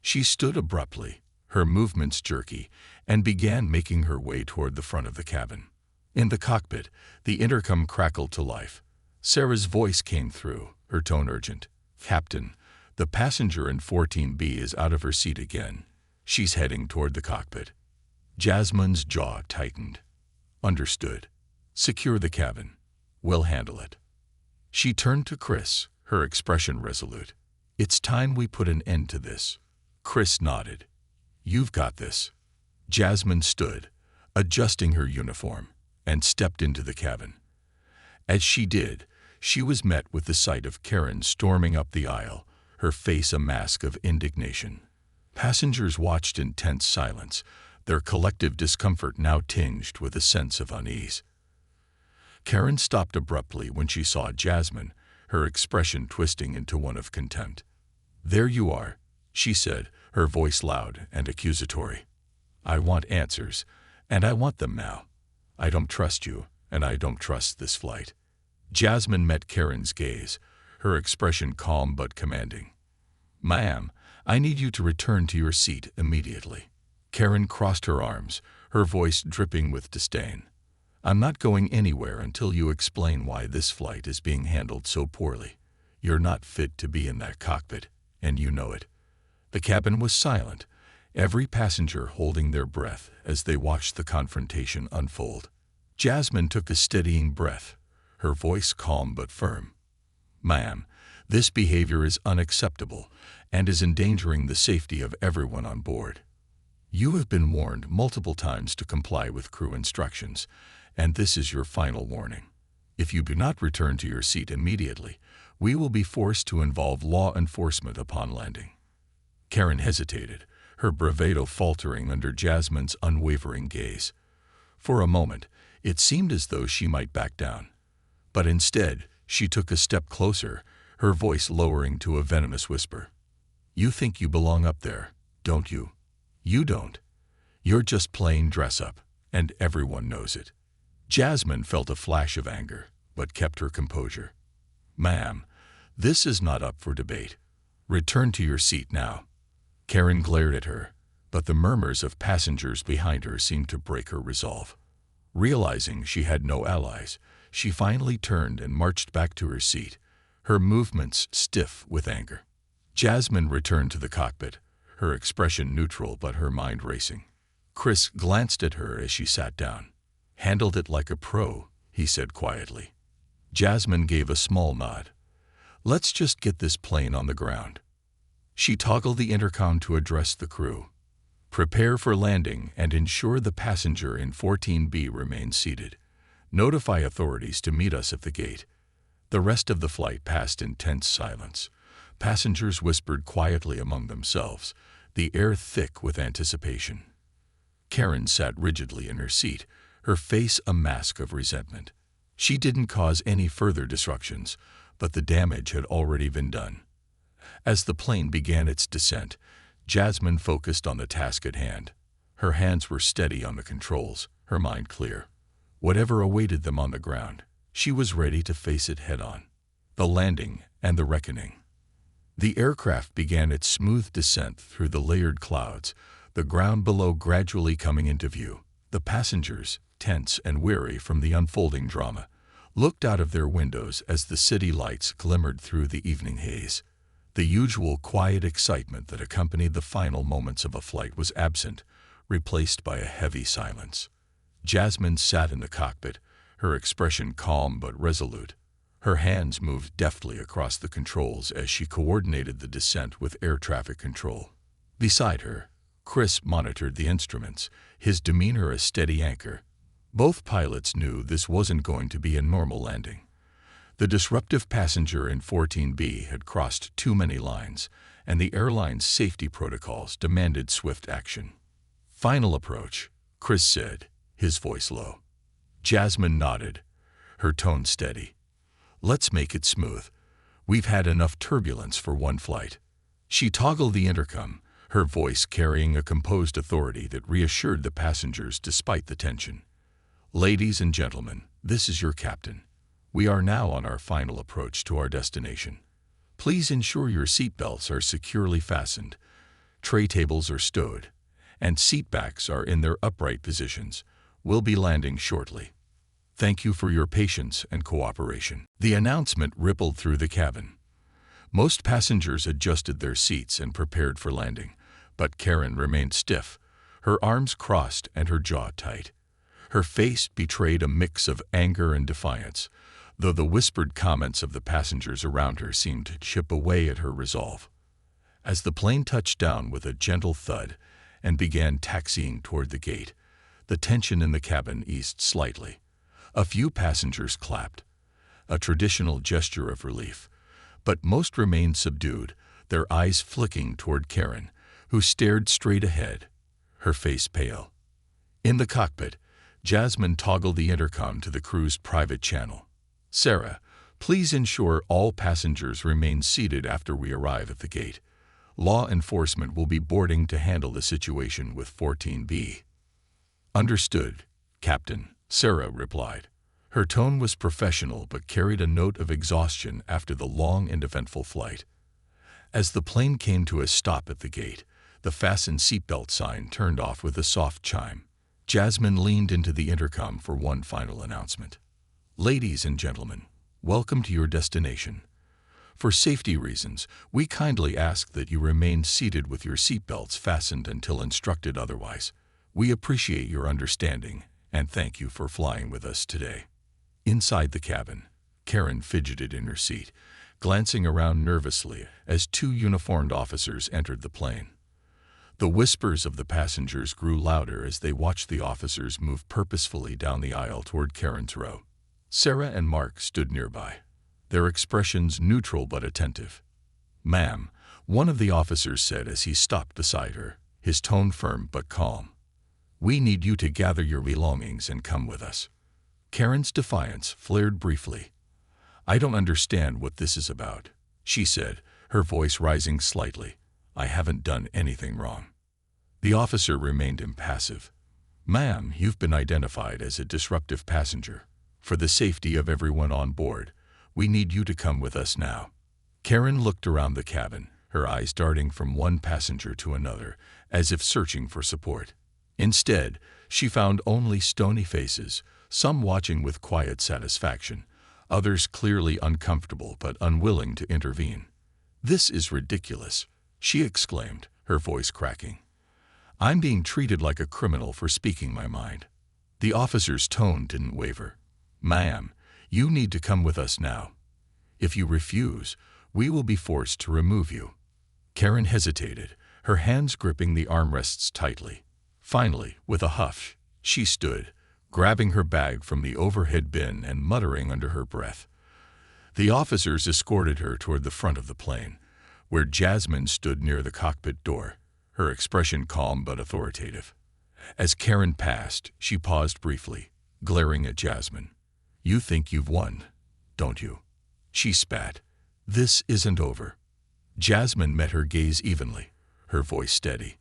She stood abruptly, her movements jerky, and began making her way toward the front of the cabin. In the cockpit, the intercom crackled to life. Sarah's voice came through, her tone urgent. "Captain, the passenger in 14B is out of her seat again. She's heading toward the cockpit." Jasmine's jaw tightened. "Understood. Secure the cabin. We'll handle it." She turned to Chris, her expression resolute. "It's time we put an end to this." Chris nodded. "You've got this." Jasmine stood, adjusting her uniform, and stepped into the cabin. As she did, she was met with the sight of Karen storming up the aisle, her face a mask of indignation. Passengers watched in tense silence, their collective discomfort now tinged with a sense of unease. Karen stopped abruptly when she saw Jasmine, her expression twisting into one of contempt. "There you are," she said, her voice loud and accusatory. "I want answers, and I want them now. I don't trust you, and I don't trust this flight." Jasmine met Karen's gaze, her expression calm but commanding. "Ma'am, I need you to return to your seat immediately." Karen crossed her arms, her voice dripping with disdain. "I'm not going anywhere until you explain why this flight is being handled so poorly. You're not fit to be in that cockpit, and you know it." The cabin was silent, every passenger holding their breath as they watched the confrontation unfold. Jasmine took a steadying breath, her voice calm but firm. "Ma'am, this behavior is unacceptable and is endangering the safety of everyone on board. You have been warned multiple times to comply with crew instructions, and this is your final warning. If you do not return to your seat immediately, we will be forced to involve law enforcement upon landing." Karen hesitated, her bravado faltering under Jasmine's unwavering gaze. For a moment, it seemed as though she might back down. But instead, she took a step closer, her voice lowering to a venomous whisper. "You think you belong up there, don't you? You don't. You're just playing dress-up, and everyone knows it." Jasmine felt a flash of anger, but kept her composure. "Ma'am, this is not up for debate. Return to your seat now." Karen glared at her, but the murmurs of passengers behind her seemed to break her resolve. Realizing she had no allies, she finally turned and marched back to her seat, her movements stiff with anger. Jasmine returned to the cockpit, her expression neutral but her mind racing. Chris glanced at her as she sat down. "Handled it like a pro," he said quietly. Jasmine gave a small nod. "Let's just get this plane on the ground." She toggled the intercom to address the crew. "Prepare for landing and ensure the passenger in 14B remains seated. Notify authorities to meet us at the gate." The rest of the flight passed in tense silence. Passengers whispered quietly among themselves, the air thick with anticipation. Karen sat rigidly in her seat, her face a mask of resentment. She didn't cause any further disruptions, but the damage had already been done. As the plane began its descent, Jasmine focused on the task at hand. Her hands were steady on the controls, her mind clear. Whatever awaited them on the ground, she was ready to face it head-on. The landing and the reckoning. The aircraft began its smooth descent through the layered clouds, the ground below gradually coming into view. The passengers, tense and weary from the unfolding drama, looked out of their windows as the city lights glimmered through the evening haze. The usual quiet excitement that accompanied the final moments of a flight was absent, replaced by a heavy silence. Jasmine sat in the cockpit, her expression calm but resolute. Her hands moved deftly across the controls as she coordinated the descent with air traffic control. Beside her, Chris monitored the instruments, his demeanor a steady anchor. Both pilots knew this wasn't going to be a normal landing. The disruptive passenger in 14B had crossed too many lines, and the airline's safety protocols demanded swift action. "Final approach," Chris said, his voice low. Jasmine nodded, her tone steady. "Let's make it smooth. We've had enough turbulence for one flight." She toggled the intercom, her voice carrying a composed authority that reassured the passengers despite the tension. "Ladies and gentlemen, this is your captain. We are now on our final approach to our destination. Please ensure your seatbelts are securely fastened, tray tables are stowed, and seat backs are in their upright positions. We'll be landing shortly. Thank you for your patience and cooperation." The announcement rippled through the cabin. Most passengers adjusted their seats and prepared for landing, but Karen remained stiff, her arms crossed and her jaw tight. Her face betrayed a mix of anger and defiance, though the whispered comments of the passengers around her seemed to chip away at her resolve. As the plane touched down with a gentle thud and began taxiing toward the gate, the tension in the cabin eased slightly. A few passengers clapped, a traditional gesture of relief, but most remained subdued, their eyes flicking toward Karen, who stared straight ahead, her face pale. In the cockpit, Jasmine toggled the intercom to the crew's private channel. "Sarah, please ensure all passengers remain seated after we arrive at the gate. Law enforcement will be boarding to handle the situation with 14B." "Understood, Captain," Sarah replied. Her tone was professional but carried a note of exhaustion after the long and eventful flight. As the plane came to a stop at the gate, the fasten seatbelt sign turned off with a soft chime. Jasmine leaned into the intercom for one final announcement. "Ladies and gentlemen, welcome to your destination. For safety reasons, we kindly ask that you remain seated with your seatbelts fastened until instructed otherwise. We appreciate your understanding and thank you for flying with us today." Inside the cabin, Karen fidgeted in her seat, glancing around nervously as two uniformed officers entered the plane. The whispers of the passengers grew louder as they watched the officers move purposefully down the aisle toward Karen's row. Sarah and Mark stood nearby, their expressions neutral but attentive. "Ma'am," one of the officers said as he stopped beside her, his tone firm but calm. We need you to gather your belongings and come with us." Karen's defiance flared briefly. "I don't understand what this is about," she said, her voice rising slightly. "I haven't done anything wrong." The officer remained impassive. "Ma'am, you've been identified as a disruptive passenger. For the safety of everyone on board, we need you to come with us now." Karen looked around the cabin, her eyes darting from one passenger to another, as if searching for support. Instead, she found only stony faces, some watching with quiet satisfaction, others clearly uncomfortable but unwilling to intervene. "This is ridiculous," she exclaimed, her voice cracking. "I'm being treated like a criminal for speaking my mind." The officer's tone didn't waver. "Ma'am, you need to come with us now. If you refuse, we will be forced to remove you." Karen hesitated, her hands gripping the armrests tightly. Finally, with a huff, she stood, grabbing her bag from the overhead bin and muttering under her breath. The officers escorted her toward the front of the plane, where Jasmine stood near the cockpit door, her expression calm but authoritative. As Karen passed, she paused briefly, glaring at Jasmine. "You think you've won, don't you?" she spat. "This isn't over." Jasmine met her gaze evenly, her voice steady.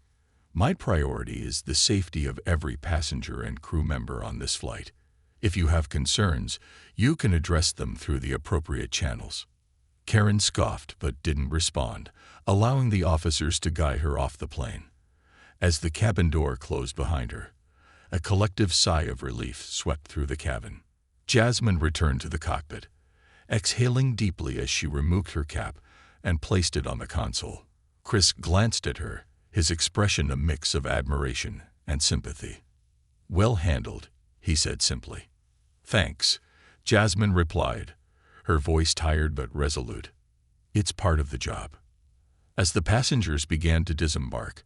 "My priority is the safety of every passenger and crew member on this flight. If you have concerns, you can address them through the appropriate channels." Karen scoffed but didn't respond, allowing the officers to guide her off the plane. As the cabin door closed behind her, a collective sigh of relief swept through the cabin. Jasmine returned to the cockpit, exhaling deeply as she removed her cap and placed it on the console. Chris glanced at her, his expression a mix of admiration and sympathy. "Well handled," he said simply. "Thanks," Jasmine replied, her voice tired but resolute. "It's part of the job." As the passengers began to disembark,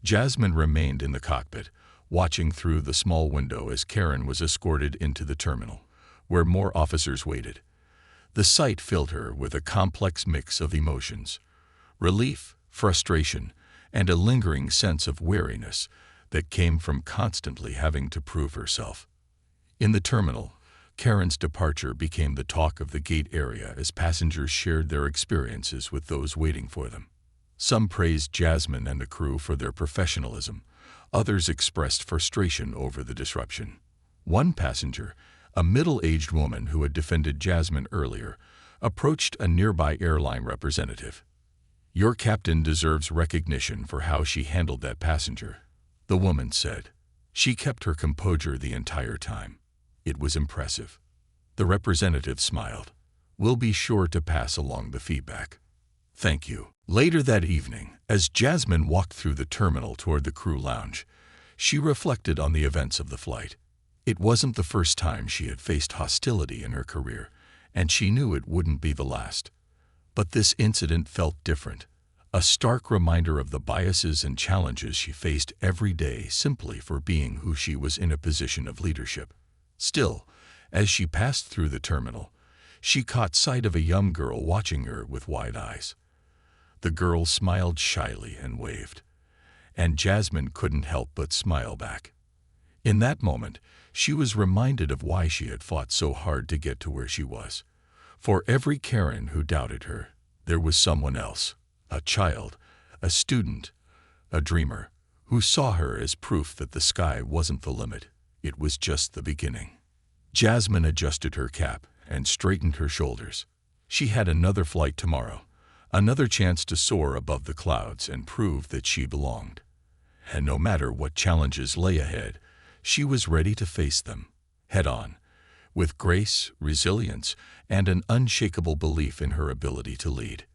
Jasmine remained in the cockpit, watching through the small window as Karen was escorted into the terminal, where more officers waited. The sight filled her with a complex mix of emotions: relief, frustration, and a lingering sense of weariness that came from constantly having to prove herself. In the terminal, Karen's departure became the talk of the gate area as passengers shared their experiences with those waiting for them. Some praised Jasmine and the crew for their professionalism. Others expressed frustration over the disruption. One passenger, a middle-aged woman who had defended Jasmine earlier, approached a nearby airline representative. "Your captain deserves recognition for how she handled that passenger," the woman said. "She kept her composure the entire time. It was impressive." The representative smiled. "We'll be sure to pass along the feedback." "Thank you." Later that evening, as Jasmine walked through the terminal toward the crew lounge, she reflected on the events of the flight. It wasn't the first time she had faced hostility in her career, and she knew it wouldn't be the last. But this incident felt different, a stark reminder of the biases and challenges she faced every day simply for being who she was in a position of leadership. Still, as she passed through the terminal, she caught sight of a young girl watching her with wide eyes. The girl smiled shyly and waved, and Jasmine couldn't help but smile back. In that moment, she was reminded of why she had fought so hard to get to where she was. For every Karen who doubted her, there was someone else, a child, a student, a dreamer, who saw her as proof that the sky wasn't the limit, it was just the beginning. Jasmine adjusted her cap and straightened her shoulders. She had another flight tomorrow, another chance to soar above the clouds and prove that she belonged. And no matter what challenges lay ahead, she was ready to face them, head-on, with grace, resilience, and an unshakable belief in her ability to lead.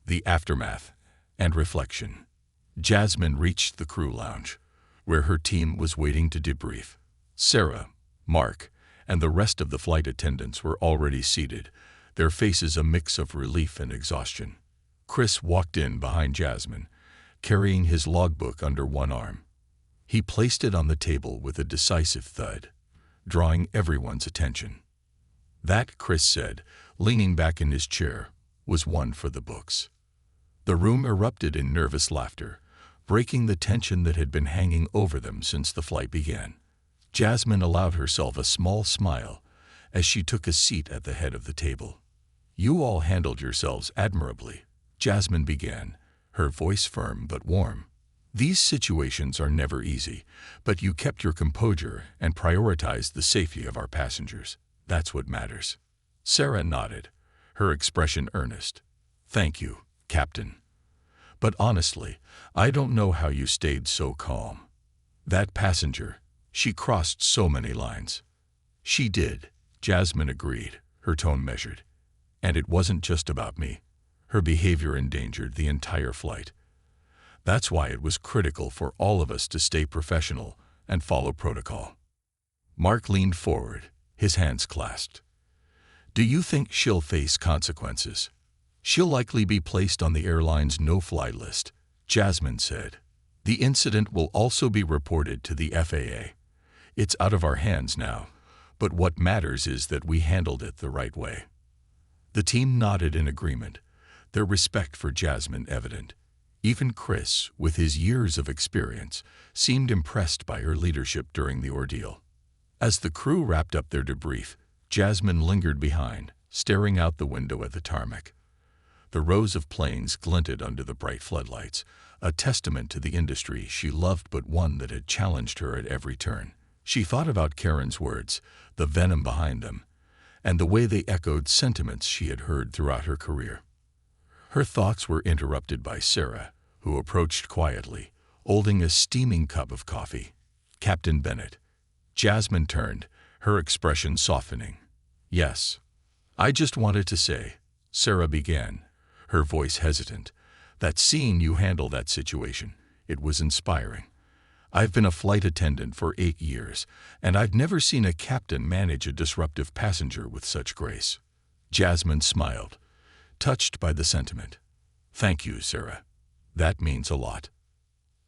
The aftermath and reflection. Jasmine reached the crew lounge, where her team was waiting to debrief. Sarah, Mark, and the rest of the flight attendants were already seated, their faces a mix of relief and exhaustion. Chris walked in behind Jasmine, carrying his logbook under one arm. He placed it on the table with a decisive thud, drawing everyone's attention. "That," Chris said, leaning back in his chair, "was one for the books." The room erupted in nervous laughter, breaking the tension that had been hanging over them since the flight began. Jasmine allowed herself a small smile as she took a seat at the head of the table. "You all handled yourselves admirably," Jasmine began, her voice firm but warm. "These situations are never easy, but you kept your composure and prioritized the safety of our passengers. That's what matters." Sarah nodded, her expression earnest. "Thank you, Captain. But honestly, I don't know how you stayed so calm. That passenger, she crossed so many lines." "She did," Jasmine agreed, her tone measured. "And it wasn't just about me. Her behavior endangered the entire flight. That's why it was critical for all of us to stay professional and follow protocol." Mark leaned forward, his hands clasped. "Do you think she'll face consequences?" "She'll likely be placed on the airline's no-fly list," Jasmine said. "The incident will also be reported to the FAA. It's out of our hands now, but what matters is that we handled it the right way." The team nodded in agreement, their respect for Jasmine evident. Even Chris, with his years of experience, seemed impressed by her leadership during the ordeal. As the crew wrapped up their debrief, Jasmine lingered behind, staring out the window at the tarmac. The rows of planes glinted under the bright floodlights, a testament to the industry she loved but one that had challenged her at every turn. She thought about Karen's words, the venom behind them, and the way they echoed sentiments she had heard throughout her career. Her thoughts were interrupted by Sarah, who approached quietly, holding a steaming cup of coffee. "Captain Bennett." Jasmine turned, her expression softening. "Yes. I just wanted to say," Sarah began, her voice hesitant, "that seeing you handle that situation, it was inspiring. I've been a flight attendant for 8 years, and I've never seen a captain manage a disruptive passenger with such grace." Jasmine smiled, touched by the sentiment. "Thank you, Sarah. That means a lot."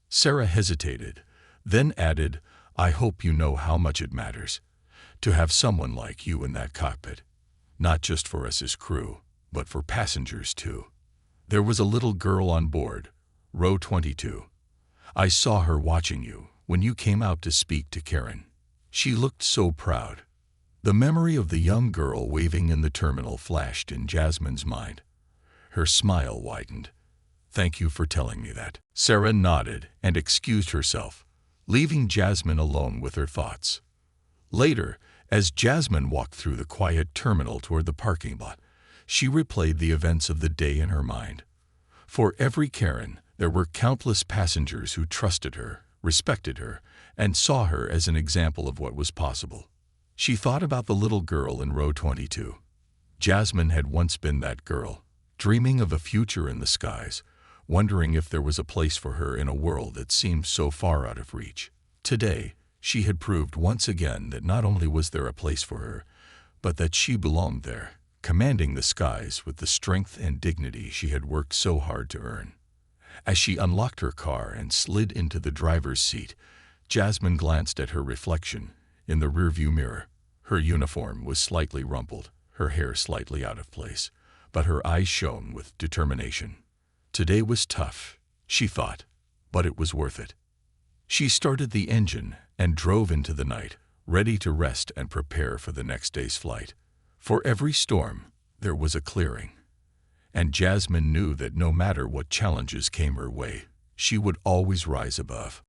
Sarah hesitated, then added, "I hope you know how much it matters to have someone like you in that cockpit, not just for us as crew, but for passengers too. There was a little girl on board, row 22. I saw her watching you when you came out to speak to Karen. She looked so proud." The memory of the young girl waving in the terminal flashed in Jasmine's mind. Her smile widened. "Thank you for telling me that." Sarah nodded and excused herself, leaving Jasmine alone with her thoughts. Later, as Jasmine walked through the quiet terminal toward the parking lot, she replayed the events of the day in her mind. For every Karen, there were countless passengers who trusted her, respected her, and saw her as an example of what was possible. She thought about the little girl in row 22. Jasmine had once been that girl, dreaming of a future in the skies, wondering if there was a place for her in a world that seemed so far out of reach. Today, she had proved once again that not only was there a place for her, but that she belonged there, commanding the skies with the strength and dignity she had worked so hard to earn. As she unlocked her car and slid into the driver's seat, Jasmine glanced at her reflection in the rearview mirror. Her uniform was slightly rumpled, her hair slightly out of place, but her eyes shone with determination. Today was tough, she thought, but it was worth it. She started the engine and drove into the night, ready to rest and prepare for the next day's flight. For every storm, there was a clearing. And Jasmine knew that no matter what challenges came her way, she would always rise above.